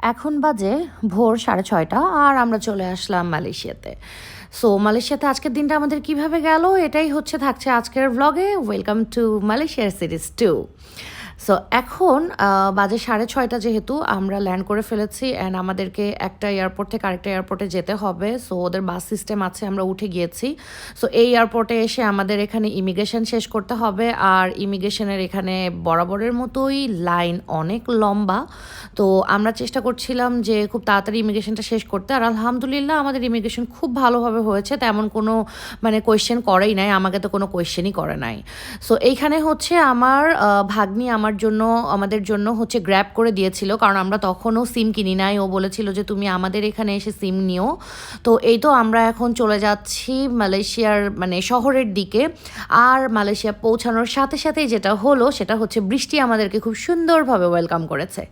এখন বাজে ভোর 6:30 আর আমরা চলে আসলাম মালয়েশিয়াতে। সো মালয়েশিয়াতে আজকের দিনটা আমাদের কিভাবে গেল এটাই হচ্ছে থাকছে আজকের ভ্লগে। ওয়েলকাম টু মালয়েশিয়ার সিরিজ 2। সো এখন বাজে 6:30 যেহেতু আমরা ল্যান্ড করে ফেলেছি অ্যান্ড আমাদেরকে একটা এয়ারপোর্ট থেকে আরেকটা এয়ারপোর্টে যেতে হবে। সো ওদের বাস সিস্টেম আছে, আমরা উঠে গিয়েছি। সো এই এয়ারপোর্টে এসে আমাদের এখানে ইমিগ্রেশন শেষ করতে হবে, আর ইমিগ্রেশনের এখানে বরাবরের মতোই লাইন অনেক লম্বা। তো আমরা চেষ্টা করছিলাম যে খুব তাড়াতাড়ি ইমিগ্রেশনটা শেষ করতে, আর আলহামদুলিল্লাহ আমাদের ইমিগ্রেশন খুব ভালোভাবে হয়েছে, তেমন কোনো মানে কোয়েশ্চেন করেই নাই, আমাকে তো কোনো কোয়েশ্চেনই করে নাই। সো এইখানে হচ্ছে আমার ভাগ্নি আমাদের জন্য হচ্ছে গ্র্যাব করে দিয়েছিল, কারণ আমরা তখনও সিম কিনি নাই। ও বলেছিল যে তুমি আমাদের এখানে এসে সিম নিও। তো এই তো আমরা এখন চলে যাচ্ছি মালয়েশিয়ার মানে শহরের দিকে। আর মালয়েশিয়া পৌঁছানোর সাথে সাথেই যেটা হলো সেটা হচ্ছে বৃষ্টি আমাদেরকে খুব সুন্দরভাবে ওয়েলকাম করেছে।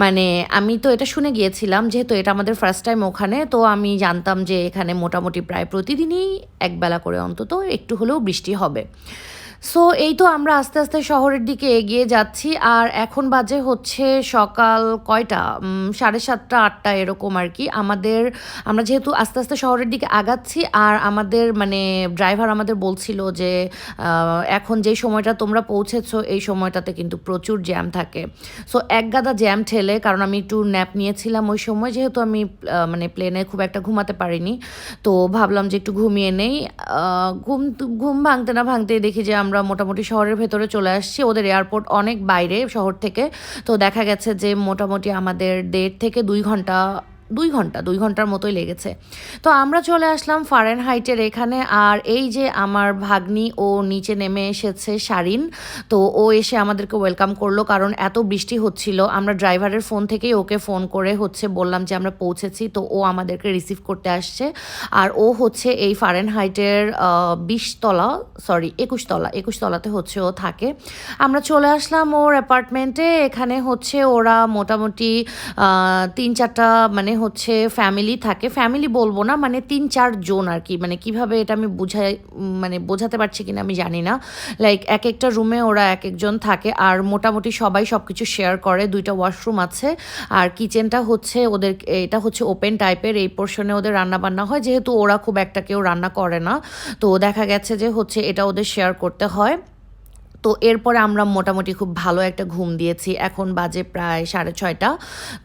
মানে আমি তো এটা শুনে গিয়েছিলাম, যেহেতু এটা আমাদের ফার্স্ট টাইম ওখানে, তো আমি জানতাম যে এখানে মোটামুটি প্রায় প্রতিদিনই একবেলা করে অন্তত একটু হলেও বৃষ্টি হবে। সো এই তো আমরা আস্তে আস্তে শহরের দিকে এগিয়ে যাচ্ছি, আর এখন বাজে হচ্ছে সকাল কয়টা 7:30 8টা এরকম আর কি। আমরা যেহেতু আস্তে আস্তে শহরের দিকে আগাচ্ছি, আর আমাদের মানে ড্রাইভার আমাদের বলছিল যে এখন যেই সময়টা তোমরা পৌঁছেছো এই সময়টাতে কিন্তু প্রচুর জ্যাম থাকে। সো এক গাদা জ্যাম ঠেলে, কারণ আমি একটু ন্যাপ নিয়েছিলাম ওই সময়, যেহেতু আমি মানে প্লেনে খুব একটা ঘুমাতে পারিনি, তো ভাবলাম যে একটু ঘুমিয়ে নেই। ঘুম ভাঙতে না ভাঙতেই দেখি যে আমরা মোটামুটি শহরের ভেতরে চলে আসছি। ওদের এয়ারপোর্ট অনেক বাইরে শহর থেকে, তো দেখা গেছে যে মোটামুটি আমাদের 1.5 থেকে 2 ঘন্টার মতোই লেগেছে। তো আমরা চলে আসলাম ফারেনহাইটের এখানে, আর এই যে আমার ভাগ্নি ও নিচে নেমে এসেছে শারিন। তো ও এসে আমাদেরকে ওয়েলকাম করলো, কারণ এত বৃষ্টি হচ্ছিল। আমরা ড্রাইভারের ফোন থেকেই ওকে ফোন করে হচ্ছে বললাম যে আমরা পৌঁছেছি, তো ও আমাদেরকে রিসিভ করতে আসছে। আর ও হচ্ছে এই ফারেনহাইটের 21 তলাতে হচ্ছে ও থাকে। আমরা চলে আসলাম ওর অ্যাপার্টমেন্টে। এখানে হচ্ছে ওরা মোটামুটি 3-4টা মানে হচ্ছে ফ্যামিলি থাকে, ফ্যামিলি বলবো না, মানে 3-4 জন আর কি। মানে কিভাবে এটা আমি মানে বোঝাতে পারছি কিনা আমি জানি না। লাইক এক একটা রুমে ওরা এক একজন থাকে, আর মোটামুটি সবাই সব কিছু শেয়ার করে। 2টা ওয়াশরুম আছে, আর কিচেনটা হচ্ছে ওদের, এটা হচ্ছে ওপেন টাইপের। এই পোর্শনে ওদের রান্না বান্না হয়, যেহেতু ওরা খুব একটা কেউ রান্না করে না, তো দেখা গেছে যে হচ্ছে এটা ওদের শেয়ার করতে হয়। তো এরপরে আমরা মোটামুটি খুব ভালো একটা ঘুম দিয়েছি। এখন বাজে প্রায় 6:30।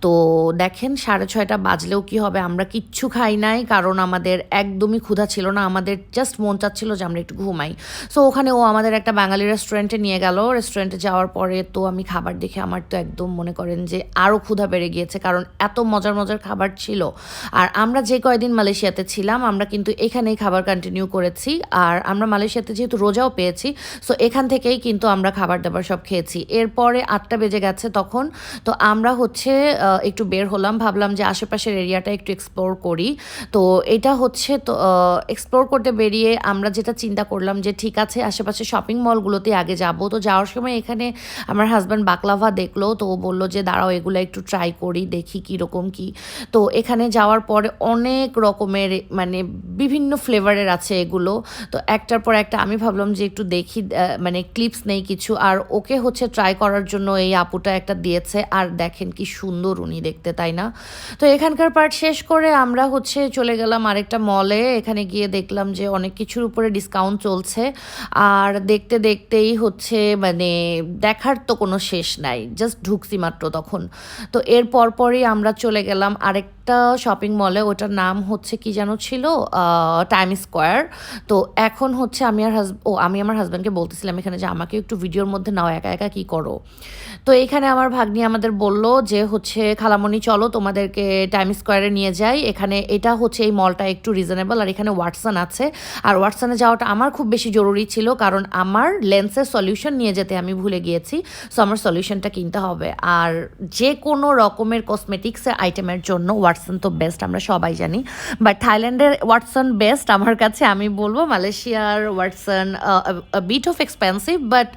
তো দেখেন 6:30 বাজলেও কি হবে, আমরা কিচ্ছু খাই নাই, কারণ আমাদের একদমই ক্ষুধা ছিল না। আমাদের জাস্ট মন চাচ্ছিল যে আমরা একটু ঘুমাই। সো ওখানে ও আমাদের একটা বাঙালি রেস্টুরেন্টে নিয়ে গেল। রেস্টুরেন্টে যাওয়ার পরে তো আমি খাবার দেখে আমার তো একদম মনে করেন যে আরও ক্ষুধা বেড়ে গিয়েছে, কারণ এত মজার মজার খাবার ছিল। আর আমরা যে কয়দিন মালয়েশিয়াতে ছিলাম আমরা কিন্তু এখানেই খাবার কন্টিনিউ করেছি। আর আমরা মালয়েশিয়াতে যেহেতু রোজাও পেয়েছি, সো এখান থেকেই কিন্তু আমরা খাবার দাবার সব খেয়েছি। এরপরে 8টা বেজে গেছে তখন। তো আমরা হচ্ছে একটু বের হলাম, ভাবলাম যে আশেপাশের এরিয়াটা একটু এক্সপ্লোর করি। তো এটা হচ্ছে তো এক্সপ্লোর করতে বেরিয়ে আমরা যেটা চিন্তা করলাম যে ঠিক আছে আশেপাশে শপিং মলগুলোতে আগে যাব। তো যাওয়ার সময় এখানে আমার হাজব্যান্ড বাকলাভা দেখলো, তো ও বললো যে দাঁড়াও এগুলো একটু ট্রাই করি, দেখি কীরকম কী। তো এখানে যাওয়ার পরে অনেক রকমের মানে বিভিন্ন ফ্লেভারের আছে এগুলো। তো একটার পর একটা আমি ভাবলাম যে একটু দেখি, মানে ক্লিপস নেই কিছু। আর ওকে হচ্ছে ট্রাই করার জন্য এই আপুটা একটা দিয়েছে, আর দেখেন কি সুন্দর উনি দেখতে, তাই না? তো এখানকার পার্ট শেষ করে আমরা হচ্ছে চলে গেলাম আরেকটা মলে। এখানে গিয়ে দেখলাম যে অনেক কিছুর উপরে ডিসকাউন্ট চলছে, আর দেখতে দেখতেই হচ্ছে মানে দেখার তো কোনো শেষ নাই, জাস্ট ঢুকছি মাত্র তখন। তো এর পরপরই আমরা চলে গেলাম আরেকটা শপিং মলে, ওটার নাম হচ্ছে কি যেন ছিল, টাইম স্কোয়ার। তো এখন হচ্ছে আমি আমার হাজব্যান্ডকে বলতেছিলাম এখানে যে আমাকে একটু ভিডিওর মধ্যে নাও, একা একা কী করো। তো এখানে আমার ভাগ্নি আমাদের বলল যে হচ্ছে খালামণি চলো তোমাদেরকে টাইম স্কোয়ারে নিয়ে যাই। এখানে এটা হচ্ছে এই মলটা একটু রিজনেবল, আর এখানে ওয়াটসন আছে। আর ওয়াটসনে যাওয়াটা আমার খুব বেশি জরুরি ছিল, কারণ আমার লেন্সের সলিউশন নিয়ে যেতে আমি ভুলে গিয়েছি। সো আমার সলিউশনটা কিনতে হবে। আর যে কোনো রকমের কসমেটিক্সের আইটেমের জন্য ওয়াটসন তো বেস্ট, আমরা সবাই জানি। বাট থাইল্যান্ডের ওয়াটসন বেস্ট আমার কাছে, আমি বলবো। মালয়েশিয়ার Watson bit of expensive, but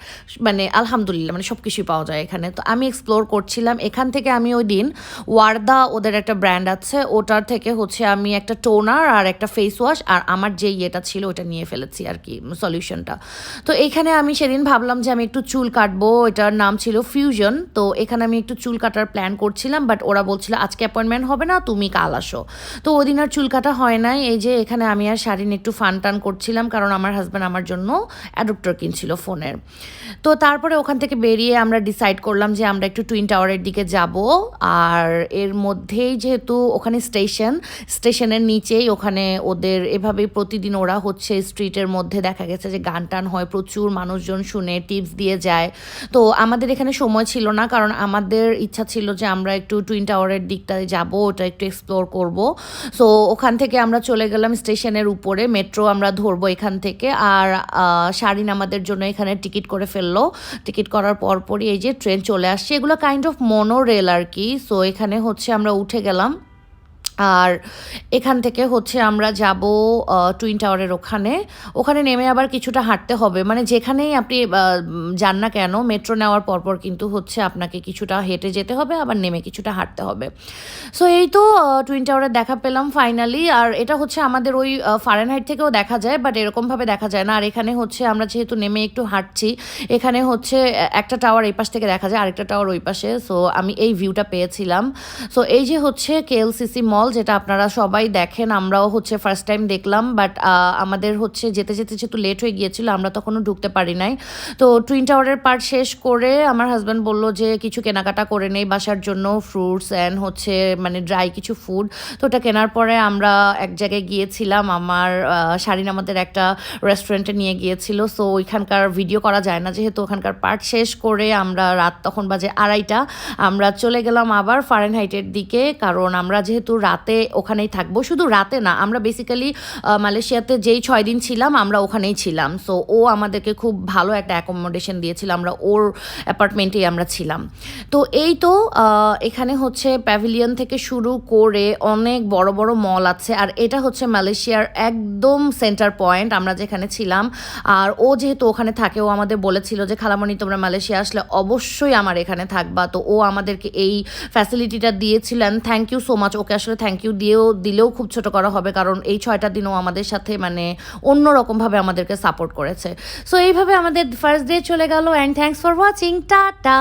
মানে আলহামদুলিল্লাহ মানে সব কিছুই পাওয়া যায় এখানে। এখানে। তো আমি এক্সপ্লোর করছিলাম। এখান থেকে আমি ওই দিন ওয়ার্দা ওদের একটা ব্র্যান্ড আছে, ওটার থেকে হচ্ছে আমি একটা টোনার আর একটা ফেস ওয়াশ আর আমার যে ইয়েটা ছিল ওটা নিয়ে ফেলেছি আর কি, সলিউশনটা। তো এখানে আমি সেদিন ভাবলাম যে আমি একটু চুল কাটবো, এটার নাম ছিল ফিউশন। তো এখানে আমি একটু চুল কাটার প্ল্যান করছিলাম, বাট ওরা বলছিল আজকে অ্যাপয়েন্টমেন্ট হবে না, তুমি কাল আসো। তো ওদিন আর চুল কাটা হয় নাই। এই যে এখানে আমি আর শারিন একটু ফান টান করছিলাম, কারণ আমার হাজব্যান্ড আমার জন্য অ্যাডপ্টার কিনছিল ফোনের। তো তারপরে ওখান থেকে বেরিয়ে আমরা ডিসাইড করলাম যে আমরা একটু টুইন টাওয়ারের দিকে যাব। আর এর মধ্যেই যেহেতু ওখানে স্টেশনের নিচেই ওখানে ওদের এভাবেই প্রতিদিন ওরা হচ্ছে স্ট্রিটের মধ্যে দেখা গেছে যে গান টান হয়, প্রচুর মানুষজন শুনে টিপস দিয়ে যায়। তো আমাদের এখানে সময় ছিল না, কারণ আমাদের ইচ্ছা ছিল যে আমরা একটু টুইন টাওয়ারের দিকটায় যাব, ওটা একটু এক্সপ্লোর করব। সো ওখান থেকে আমরা চলে গেলাম স্টেশনের উপরে, মেট্রো আমরা ধরবো এখান থেকে। আর শারিন আমাদের জন্য এখানে টিকিট করে ফেললো। টিকিট করার পরপরই এই যে ট্রেন চলে আসছে, এগুলো কাইন্ড অফ মনো রেল আর কি। সো এখানে হচ্ছে আমরা উঠে গেলাম। আর এখান থেকে হচ্ছে আমরা যাব টুইন টাওয়ারের ওখানে নেমে আবার কিছুটা হাঁটতে হবে, মানে যেখানেই আপনি যান না কেন মেট্রো নেওয়ার পরপর কিন্তু হচ্ছে আপনাকে কিছুটা হেঁটে যেতে হবে, আবার নেমে কিছুটা হাঁটতে হবে। সো এই তো টুইন টাওয়ারের দেখা পেলাম ফাইনালি। আর এটা হচ্ছে আমাদের ওই ফারেনহাইট থেকেও দেখা যায়, বাট এরকমভাবে দেখা যায় না। আর এখানে হচ্ছে আমরা যেহেতু নেমে একটু হাঁটছি, এখানে হচ্ছে একটা টাওয়ার এই পাশ থেকে দেখা যায়, আরেকটা টাওয়ার ওই পাশে। সো আমি এই ভিউটা পেয়েছিলাম। সো এই যে হচ্ছে কেএলসিসি মল, যেটা আপনারা সবাই দেখেন, আমরাও হচ্ছে ফার্স্ট টাইম দেখলাম, বাট আমাদের হচ্ছে যেতে যেতে যেহেতু লেট হয়ে গিয়েছিল আমরা তখনও ঢুকতে পারি নাই। তো টুইন টাওয়ারের পার্ট শেষ করে আমার হাজব্যান্ড বলল যে কিছু কেনাকাটা করে নেই বাসার জন্য, ফ্রুটস অ্যান্ড হচ্ছে মানে ড্রাই কিছু ফুড। তো ওটা কেনার পরে আমরা এক জায়গায় গিয়েছিলাম, আমার শারিন আমাদের একটা রেস্টুরেন্টে নিয়ে গিয়েছিল। সো ওইখানকার ভিডিও করা যায় না, যেহেতু ওখানকার পার্ট শেষ করে আমরা রাত তখন বাজে 2:30, আমরা চলে গেলাম আবার ফারেনহাইটের দিকে, কারণ আমরা যেহেতু রাতে ওখানেই থাকবো। শুধু রাতে না, আমরা বেসিক্যালি মালয়েশিয়াতে যেই 6 দিন ছিলাম আমরা ওখানেই ছিলাম। সো ও আমাদেরকে খুব ভালো একটা অ্যাকোমোডেশন দিয়েছিল, আমরা ওর অ্যাপার্টমেন্টেই আমরা ছিলাম। তো এই তো এখানে হচ্ছে প্যাভিলিয়ন থেকে শুরু করে অনেক বড় বড় মল আছে। আর এটা হচ্ছে মালয়েশিয়ার একদম সেন্টার পয়েন্ট আমরা যেখানে ছিলাম। আর ও যেহেতু ওখানে থাকে, ও আমাদের বলেছিল যে খালামণি তোমরা মালয়েশিয়া আসলে অবশ্যই আমার এখানে থাকবা। তো ও আমাদেরকে এই ফ্যাসিলিটিটা দিয়েছিলেন। Thank you so much. Okay আসলে থ্যাংক ইউ দিলেও খুব ছোট করা হবে, কারণ এই 6টা দিনও আমাদের সাথে মানে অন্যরকমভাবে আমাদেরকে সাপোর্ট করেছে। সো এইভাবে আমাদের ফার্স্ট ডে চলে গেল। And thanks for watching, tata.